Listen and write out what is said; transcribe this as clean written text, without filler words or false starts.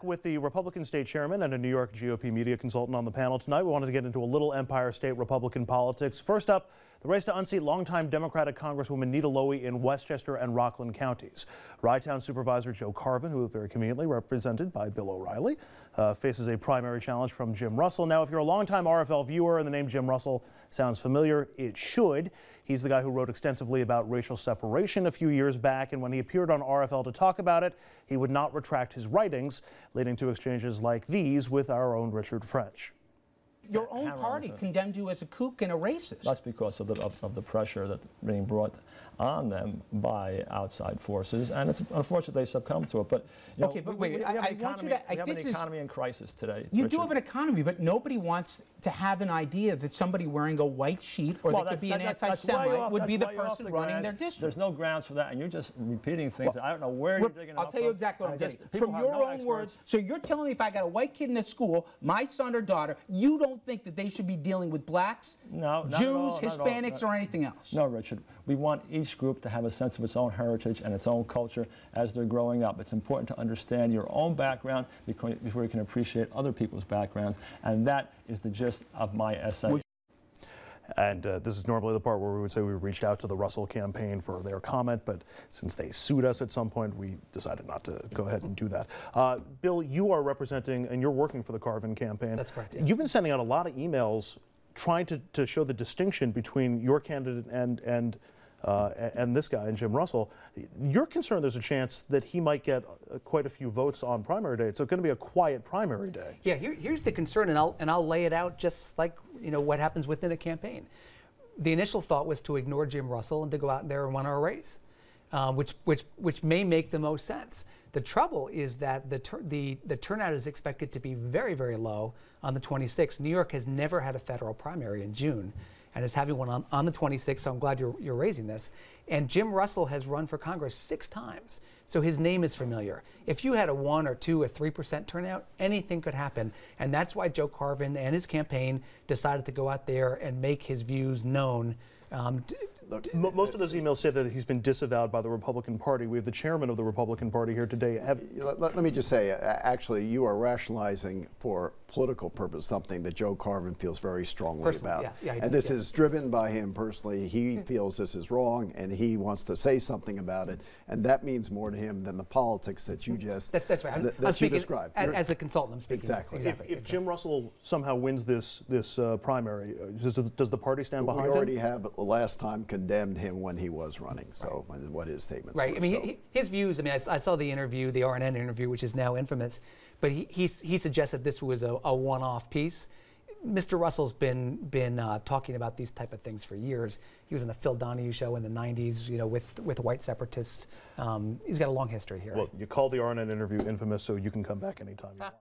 With the Republican state chairman and a New York GOP media consultant on the panel tonight, we wanted to get into a little Empire State Republican politics. First up, the race to unseat longtime Democratic Congresswoman Nita Lowey in Westchester and Rockland counties. Rye-Town Supervisor Joe Carvin, who is very conveniently represented by Bill O'Reilly, faces a primary challenge from Jim Russell. Now, if you're a longtime RFL viewer and the name Jim Russell sounds familiar, it should. He's the guy who wrote extensively about racial separation a few years back, and when he appeared on RFL to talk about it, he would not retract his writings, leading to exchanges like these with our own Richard French. Your own party condemned you as a kook and a racist. That's because of the pressure that's being brought on them by outside forces, and it's unfortunate they succumb to it. But okay, but wait, I want you to. We have an economy in crisis today. You do have an economy, but nobody wants to have an idea that somebody wearing a white sheet or that could be an anti-Semite would be the person running their district. There's no grounds for that, and you're just repeating things. I don't know where you're digging it up. I'll tell you exactly what I'm getting. From your own words. So you're telling me if I got a white kid in a school, my son or daughter, you don't think that they should be dealing with blacks, Jews, Hispanics, or anything else? No, Richard. We want each group to have a sense of its own heritage and its own culture as they're growing up. It's important to understand your own background before you can appreciate other people's backgrounds, and that is the gist of my essay. And this is normally the part where we would say we reached out to the Russell campaign for their comment, but since they sued us at some point, we decided not to go ahead and do that. Bill, you are representing and you're working for the Carvin campaign. That's correct. You've been sending out a lot of emails trying to show the distinction between your candidate and this guy, and Jim Russell. You're concerned there's a chance that he might get quite a few votes on primary day. It's going to be a quiet primary day. Yeah, here's the concern, and I'll lay it out just like what happens within a campaign. The initial thought was to ignore Jim Russell and to go out there and win our race, which may make the most sense. The trouble is that the turnout is expected to be very, very low on the 26th. New York has never had a federal primary in June, and it's having one on the 26th, so I'm glad you're raising this. And Jim Russell has run for Congress 6 times, so his name is familiar. If you had a 1 or 2 or 3% turnout, anything could happen, and that's why Joe Carvin and his campaign decided to go out there and make his views known. Most of those emails say that he's been disavowed by the Republican Party. We have the chairman of the Republican Party here today. Let me just say, actually, you are rationalizing for political purpose something that Joe Carvin feels very strongly about. And this is driven by him personally. He feels this is wrong, and he wants to say something about it. And that means more to him than the politics that you just that's right. I'm speaking as a consultant. I'm speaking exactly. If Jim Russell somehow wins this primary, does the party stand behind him? We already have last time condemned him when he was running. So what his statements were. I mean, his views. I mean, I saw the interview, the RNN interview, which is now infamous. But he suggested this was a one-off piece. Mr. Russell's been talking about these type of things for years. He was on the Phil Donahue show in the 90s, with white separatists. He's got a long history here. Well, you call the RNN interview infamous, so you can come back anytime you want.